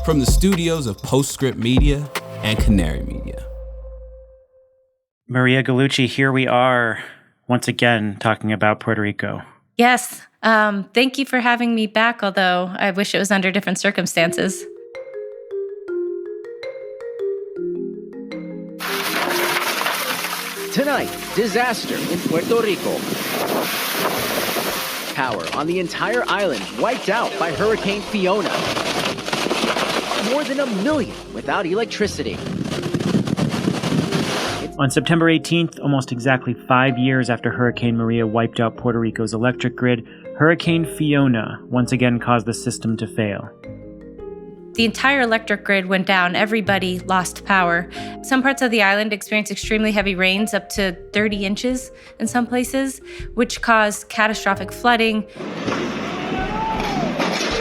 from the studios of Postscript Media and Canary Media. Maria Gallucci, here we are once again talking about Puerto Rico. Yes. Thank you for having me back, although I wish it was under different circumstances. Tonight, disaster in Puerto Rico. Power on the entire island wiped out by Hurricane Fiona. More than 1 million without electricity. On September 18th, almost exactly 5 years after Hurricane Maria wiped out Puerto Rico's electric grid, Hurricane Fiona once again caused the system to fail. The entire electric grid went down. Everybody lost power. Some parts of the island experienced extremely heavy rains, up to 30 inches in some places, which caused catastrophic flooding.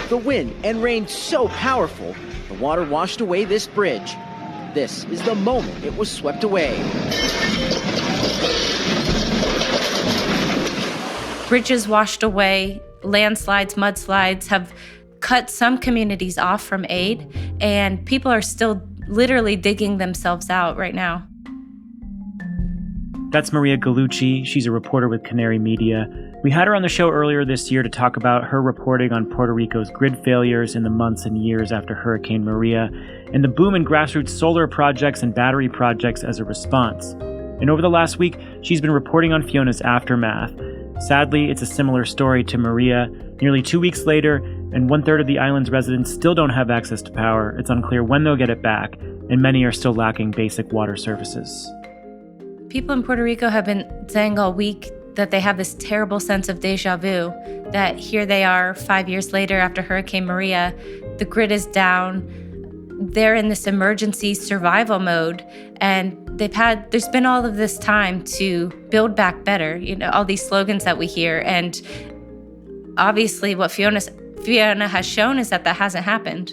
The wind and rain so powerful, the water washed away this bridge. This is the moment it was swept away. Bridges washed away, landslides, mudslides have cut some communities off from aid, and people are still literally digging themselves out right now. That's Maria Gallucci. She's a reporter with Canary Media. We had her on the show earlier this year to talk about her reporting on Puerto Rico's grid failures in the months and years after Hurricane Maria, and the boom in grassroots solar projects and battery projects as a response. And over the last week, she's been reporting on Fiona's aftermath. Sadly, it's a similar story to Maria. Nearly 2 weeks later, and 1/3 of the island's residents still don't have access to power. It's unclear when they'll get it back, and many are still lacking basic water services. People in Puerto Rico have been saying all week that they have this terrible sense of deja vu, that here they are 5 years later after Hurricane Maria, the grid is down, they're in this emergency survival mode, and there's been all of this time to build back better, all these slogans that we hear, and obviously what Fiona has shown is that hasn't happened.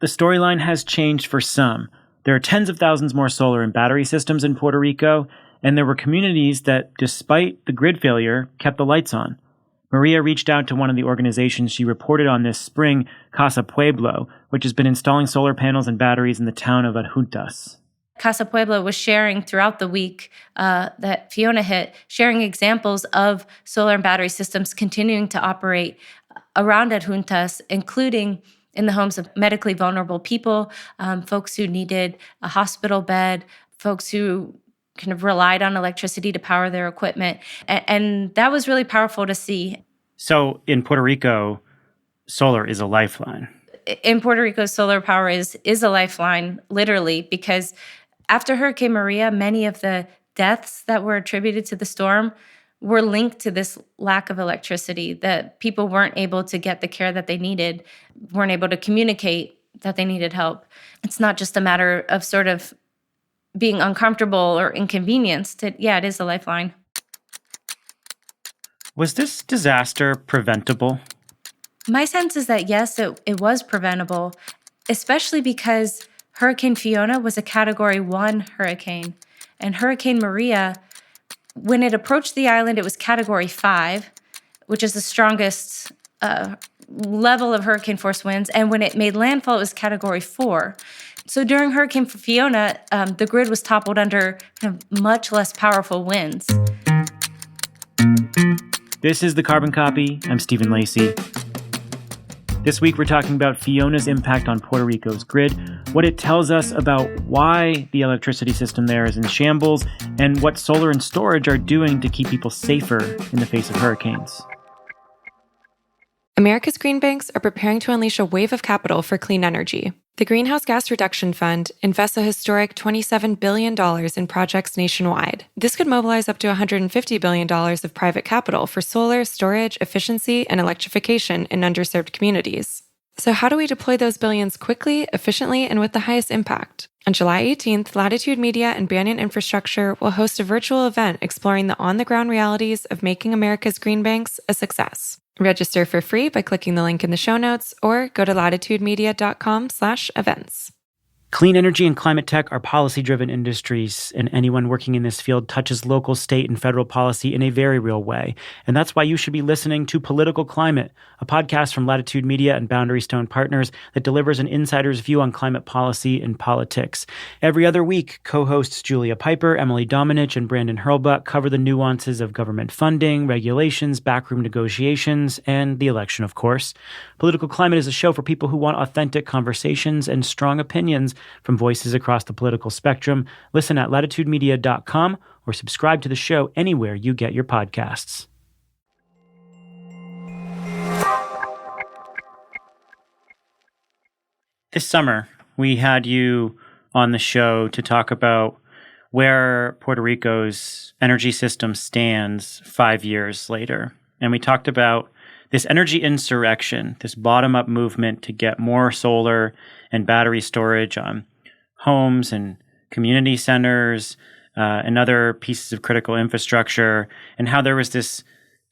The storyline has changed for some. There are tens of thousands more solar and battery systems in Puerto Rico, and there were communities that, despite the grid failure, kept the lights on. Maria reached out to one of the organizations she reported on this spring, Casa Pueblo, which has been installing solar panels and batteries in the town of Adjuntas. Casa Pueblo was sharing throughout the week that Fiona hit, sharing examples of solar and battery systems continuing to operate around Adjuntas, including in the homes of medically vulnerable people, folks who needed a hospital bed, folks who kind of relied on electricity to power their equipment. And that was really powerful to see. So in Puerto Rico, solar is a lifeline. In Puerto Rico, solar power is a lifeline, literally, because after Hurricane Maria, many of the deaths that were attributed to the storm were linked to this lack of electricity, that people weren't able to get the care that they needed, weren't able to communicate that they needed help. It's not just a matter of sort of being uncomfortable or inconvenienced. It is a lifeline. Was this disaster preventable? My sense is that yes, it was preventable, especially because Hurricane Fiona was a Category 1 hurricane, and Hurricane Maria, when it approached the island, it was Category 5, which is the strongest level of hurricane force winds, and when it made landfall, it was Category 4. So during Hurricane Fiona, the grid was toppled under much less powerful winds. This is The Carbon Copy. I'm Stephen Lacey. This week, we're talking about Fiona's impact on Puerto Rico's grid, what it tells us about why the electricity system there is in shambles, and what solar and storage are doing to keep people safer in the face of hurricanes. America's green banks are preparing to unleash a wave of capital for clean energy. The Greenhouse Gas Reduction Fund invests a historic $27 billion in projects nationwide. This could mobilize up to $150 billion of private capital for solar, storage, efficiency, and electrification in underserved communities. So how do we deploy those billions quickly, efficiently, and with the highest impact? On July 18th, Latitude Media and Banyan Infrastructure will host a virtual event exploring the on-the-ground realities of making America's green banks a success. Register for free by clicking the link in the show notes or go to latitudemedia.com/events. Clean energy and climate tech are policy-driven industries, and anyone working in this field touches local, state, and federal policy in a very real way. And that's why you should be listening to Political Climate, a podcast from Latitude Media and Boundary Stone Partners that delivers an insider's view on climate policy and politics. Every other week, co-hosts Julia Piper, Emily Domenech, and Brandon Hurlbut cover the nuances of government funding, regulations, backroom negotiations, and the election, of course. Political Climate is a show for people who want authentic conversations and strong opinions from voices across the political spectrum. Listen at latitudemedia.com or subscribe to the show anywhere you get your podcasts. This summer, we had you on the show to talk about where Puerto Rico's energy system stands 5 years later. And we talked about this energy insurrection, this bottom-up movement to get more solar and battery storage on homes and community centers and other pieces of critical infrastructure, and how there was this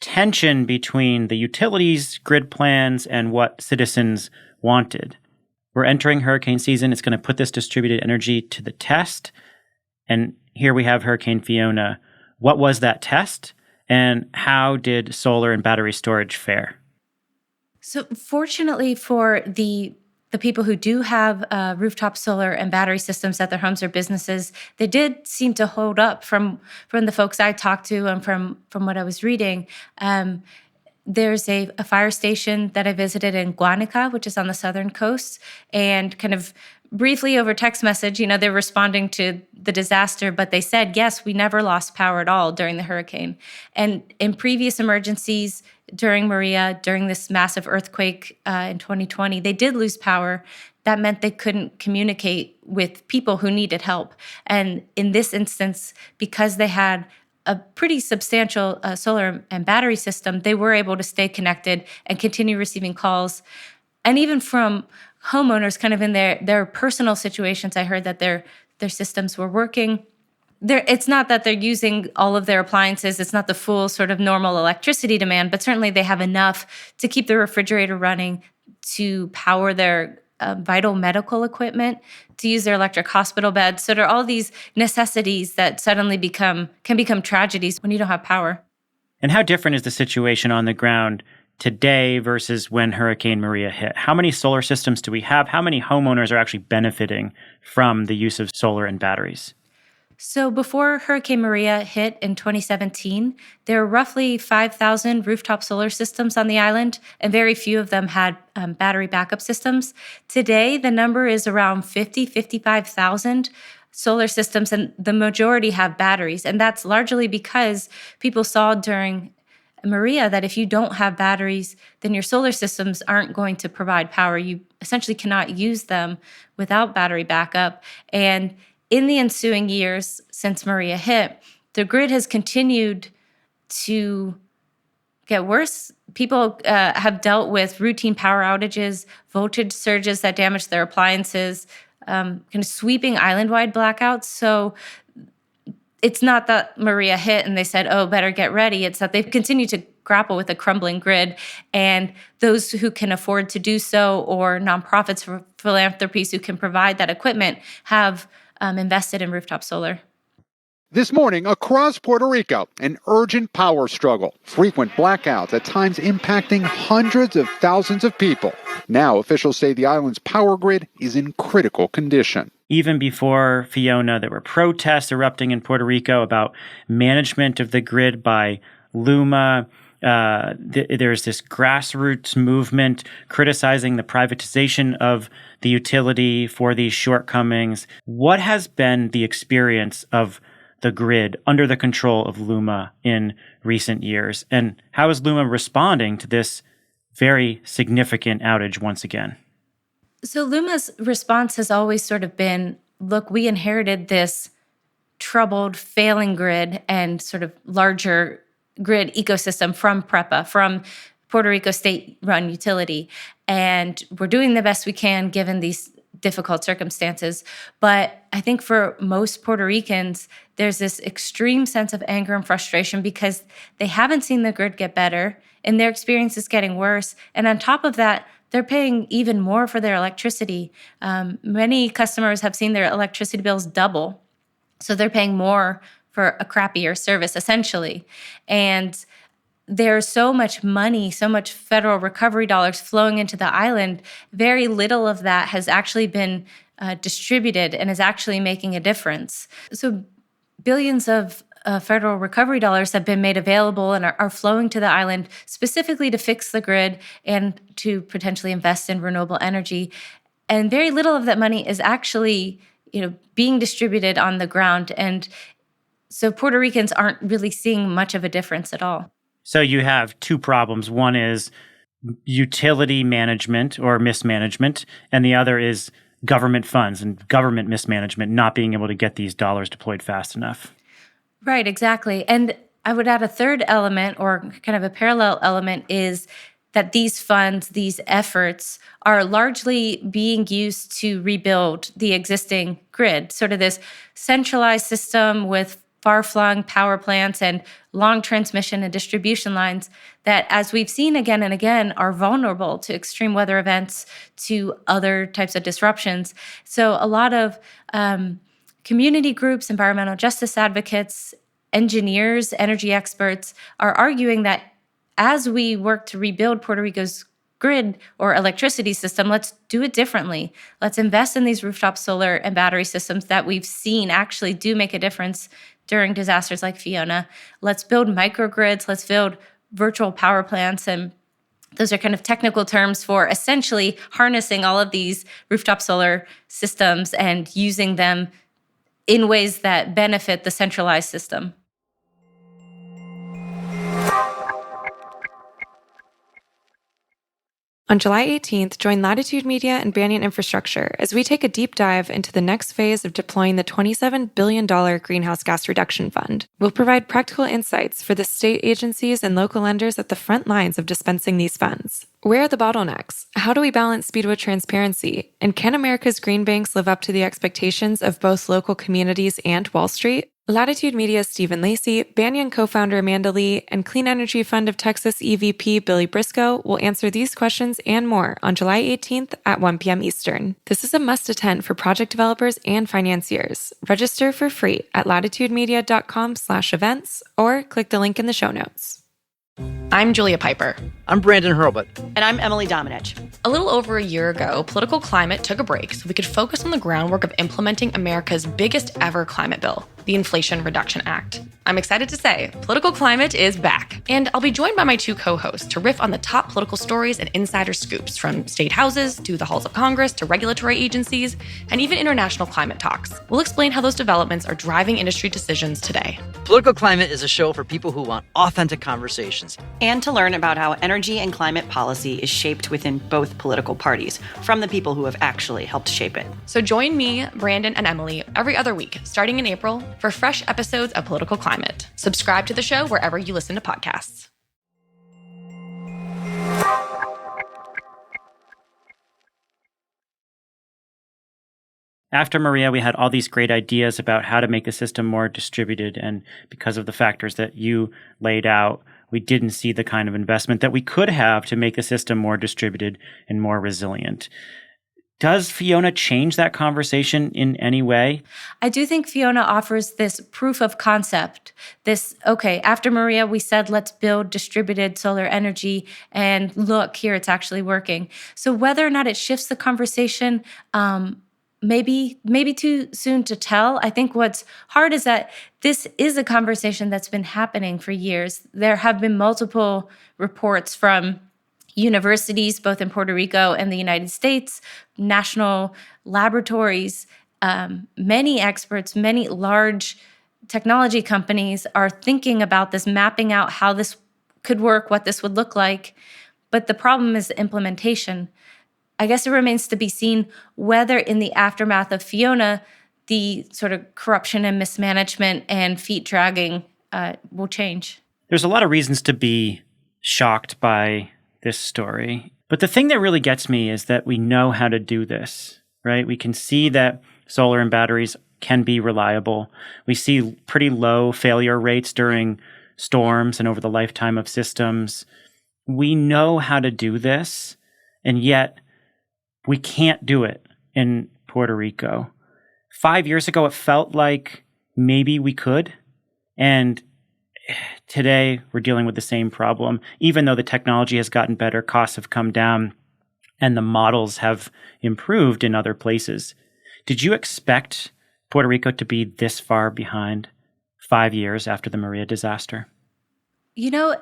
tension between the utilities' grid plans and what citizens wanted. We're entering hurricane season. It's going to put this distributed energy to the test. And here we have Hurricane Fiona. What was that test? And how did solar and battery storage fare? So fortunately for the people who do have rooftop solar and battery systems at their homes or businesses, they did seem to hold up from the folks I talked to and from what I was reading. There's a fire station that I visited in Guanica, which is on the southern coast, and kind of briefly over text message, they're responding to the disaster, but they said, yes, we never lost power at all during the hurricane. And in previous emergencies during Maria, during this massive earthquake in 2020, they did lose power. That meant they couldn't communicate with people who needed help. And in this instance, because they had a pretty substantial solar and battery system, they were able to stay connected and continue receiving calls. And even from homeowners kind of in their personal situations, I heard that their systems were working. It's not that they're using all of their appliances. It's not the full sort of normal electricity demand, but certainly they have enough to keep the refrigerator running, to power their vital medical equipment, to use their electric hospital beds. So there are all these necessities that suddenly can become tragedies when you don't have power. And how different is the situation on the ground today versus when Hurricane Maria hit? How many solar systems do we have? How many homeowners are actually benefiting from the use of solar and batteries? So before Hurricane Maria hit in 2017, there were roughly 5,000 rooftop solar systems on the island, and very few of them had battery backup systems. Today, the number is around 55,000 solar systems, and the majority have batteries. And that's largely because people saw during Maria that if you don't have batteries, then your solar systems aren't going to provide power. You essentially cannot use them without battery backup. And in the ensuing years since Maria hit, the grid has continued to get worse. People have dealt with routine power outages, voltage surges that damage their appliances, kind of sweeping island-wide blackouts. So it's not that Maria hit and they said, oh, better get ready. It's that they've continued to grapple with a crumbling grid. And those who can afford to do so, or nonprofits for philanthropies who can provide that equipment, have invested in rooftop solar. This morning, across Puerto Rico, an urgent power struggle. Frequent blackouts, at times impacting hundreds of thousands of people. Now, officials say the island's power grid is in critical condition. Even before Fiona, there were protests erupting in Puerto Rico about management of the grid by LUMA. There's this grassroots movement criticizing the privatization of the utility for these shortcomings. What has been the experience of the grid under the control of LUMA in recent years? And how is LUMA responding to this very significant outage once again? So LUMA's response has always sort of been, look, we inherited this troubled, failing grid and sort of larger grid ecosystem from PREPA, from Puerto Rico state-run utility. And we're doing the best we can given these difficult circumstances. But I think for most Puerto Ricans, there's this extreme sense of anger and frustration because they haven't seen the grid get better and their experience is getting worse. And on top of that, they're paying even more for their electricity. Many customers have seen their electricity bills double. So they're paying more for a crappier service, essentially. And there's so much money, so much federal recovery dollars flowing into the island. Very little of that has actually been distributed and is actually making a difference. So billions of federal recovery dollars have been made available and are flowing to the island specifically to fix the grid and to potentially invest in renewable energy. And very little of that money is actually, being distributed on the ground. And so Puerto Ricans aren't really seeing much of a difference at all. So you have two problems. One is utility management or mismanagement, and the other is government funds and government mismanagement, not being able to get these dollars deployed fast enough. Right, exactly. And I would add a third element, or kind of a parallel element, is that these funds, these efforts are largely being used to rebuild the existing grid, sort of this centralized system with far-flung power plants and long transmission and distribution lines that, as we've seen again and again, are vulnerable to extreme weather events, to other types of disruptions. So a lot of community groups, environmental justice advocates, engineers, energy experts are arguing that as we work to rebuild Puerto Rico's grid or electricity system, let's do it differently. Let's invest in these rooftop solar and battery systems that we've seen actually do make a difference during disasters like Fiona. Let's build microgrids. Let's build virtual power plants. And those are kind of technical terms for essentially harnessing all of these rooftop solar systems and using them in ways that benefit the centralized system. On July 18th, join Latitude Media and Banyan Infrastructure as we take a deep dive into the next phase of deploying the $27 billion Greenhouse Gas Reduction Fund. We'll provide practical insights for the state agencies and local lenders at the front lines of dispensing these funds. Where are the bottlenecks? How do we balance speed with transparency? And can America's green banks live up to the expectations of both local communities and Wall Street? Latitude Media's Stephen Lacey, Banyan co-founder Amanda Lee, and Clean Energy Fund of Texas EVP Billy Briscoe will answer these questions and more on July 18th at 1 p.m. Eastern. This is a must-attend for project developers and financiers. Register for free at latitudemedia.com/events or click the link in the show notes. I'm Julia Piper. I'm Brandon Hurlbut. And I'm Emily Domenech. A little over a year ago, Political Climate took a break so we could focus on the groundwork of implementing America's biggest ever climate bill, the Inflation Reduction Act. I'm excited to say, Political Climate is back. And I'll be joined by my two co-hosts to riff on the top political stories and insider scoops, from state houses to the halls of Congress to regulatory agencies and even international climate talks. We'll explain how those developments are driving industry decisions today. Political Climate is a show for people who want authentic conversations. And to learn about how energy and climate policy is shaped within both political parties, from the people who have actually helped shape it. So join me, Brandon, and Emily every other week, starting in April, for fresh episodes of Political Climate. Subscribe to the show wherever you listen to podcasts. After Maria, we had all these great ideas about how to make the system more distributed. And because of the factors that you laid out, we didn't see the kind of investment that we could have to make the system more distributed and more resilient. Does Fiona change that conversation in any way? I do think Fiona offers this proof of concept. After Maria, we said, let's build distributed solar energy, and look, here it's actually working. So whether or not it shifts the conversation, maybe too soon to tell. I think what's hard is that this is a conversation that's been happening for years. There have been multiple reports from universities, both in Puerto Rico and the United States, national laboratories, many experts, many large technology companies are thinking about this, mapping out how this could work, what this would look like. But the problem is the implementation. I guess it remains to be seen whether in the aftermath of Fiona, the sort of corruption and mismanagement and feet dragging will change. There's a lot of reasons to be shocked by this story. But the thing that really gets me is that we know how to do this, right? We can see that solar and batteries can be reliable. We see pretty low failure rates during storms and over the lifetime of systems. We know how to do this. And yet, we can't do it in Puerto Rico. 5 years ago, it felt like maybe we could. And today, we're dealing with the same problem. Even though the technology has gotten better, costs have come down, and the models have improved in other places. Did you expect Puerto Rico to be this far behind 5 years after the Maria disaster? You know,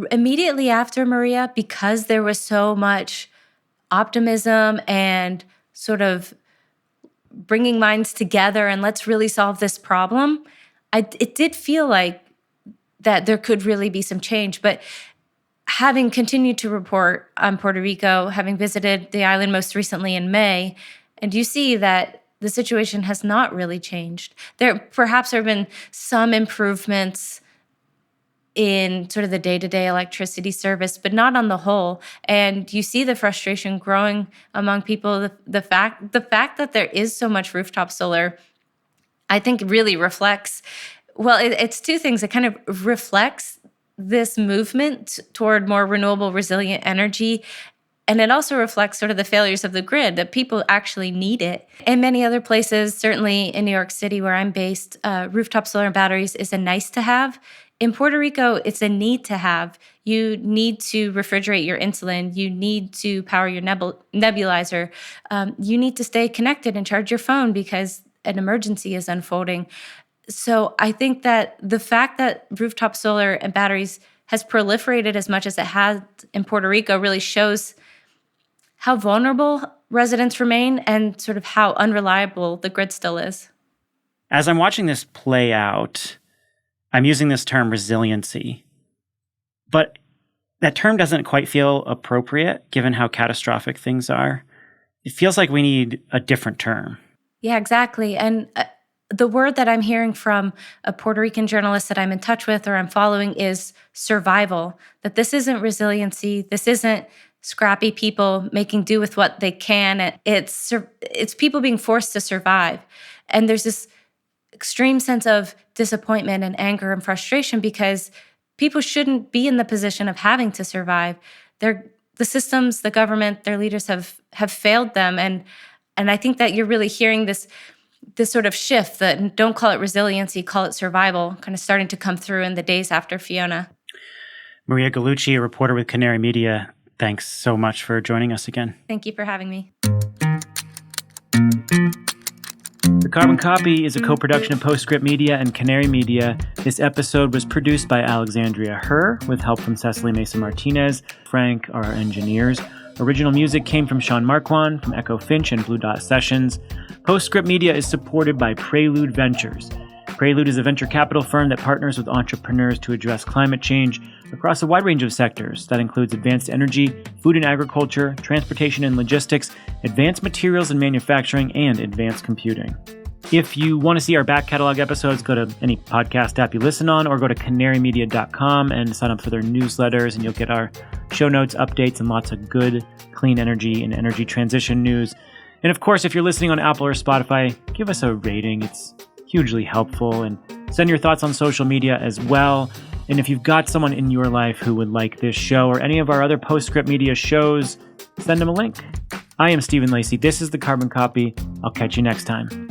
immediately after Maria, because there was so much optimism and sort of bringing minds together and let's really solve this problem, it did feel like that there could really be some change. But having continued to report on Puerto Rico, having visited the island most recently in May, and you see that the situation has not really changed. There have been some improvements in sort of the day-to-day electricity service, but not on the whole. And you see the frustration growing among people. The fact that there is so much rooftop solar, I think really reflects, well, it's two things. It kind of reflects this movement toward more renewable, resilient energy. And it also reflects sort of the failures of the grid, that people actually need it. In many other places, certainly in New York City where I'm based, rooftop solar and batteries is a nice to have. In Puerto Rico, it's a need to have. You need to refrigerate your insulin. You need to power your nebulizer. You need to stay connected and charge your phone because an emergency is unfolding. So I think that the fact that rooftop solar and batteries has proliferated as much as it has in Puerto Rico really shows how vulnerable residents remain and sort of how unreliable the grid still is. As I'm watching this play out, I'm using this term resiliency, but that term doesn't quite feel appropriate given how catastrophic things are. It feels like we need a different term. Yeah, exactly. And the word that I'm hearing from a Puerto Rican journalist that I'm in touch with or I'm following is survival, that this isn't resiliency. This isn't scrappy people making do with what they can. It's people being forced to survive. And there's this extreme sense of disappointment and anger and frustration because people shouldn't be in the position of having to survive. The systems, the government, their leaders have failed them. And I think that you're really hearing this sort of shift that don't call it resiliency, call it survival, kind of starting to come through in the days after Fiona. Maria Gallucci, a reporter with Canary Media, thanks so much for joining us again. Thank you for having me. The Carbon Copy is a co-production of Postscript Media and Canary Media. This episode was produced by Alexandria Herr with help from Cecily Mesa-Martinez. Frank are our engineers. Original music came from Sean Marquand from Echo Finch and Blue Dot Sessions. Postscript Media is supported by Prelude Ventures. Prelude is a venture capital firm that partners with entrepreneurs to address climate change across a wide range of sectors. That includes advanced energy, food and agriculture, transportation and logistics, advanced materials and manufacturing, and advanced computing. If you want to see our back catalog episodes, go to any podcast app you listen on or go to canarymedia.com and sign up for their newsletters, and you'll get our show notes, updates, and lots of good clean energy and energy transition news. And of course, if you're listening on Apple or Spotify, give us a rating. It's hugely helpful. And send your thoughts on social media as well. And if you've got someone in your life who would like this show or any of our other Postscript Media shows, send them a link. I am Stephen Lacey. This is The Carbon Copy. I'll catch you next time.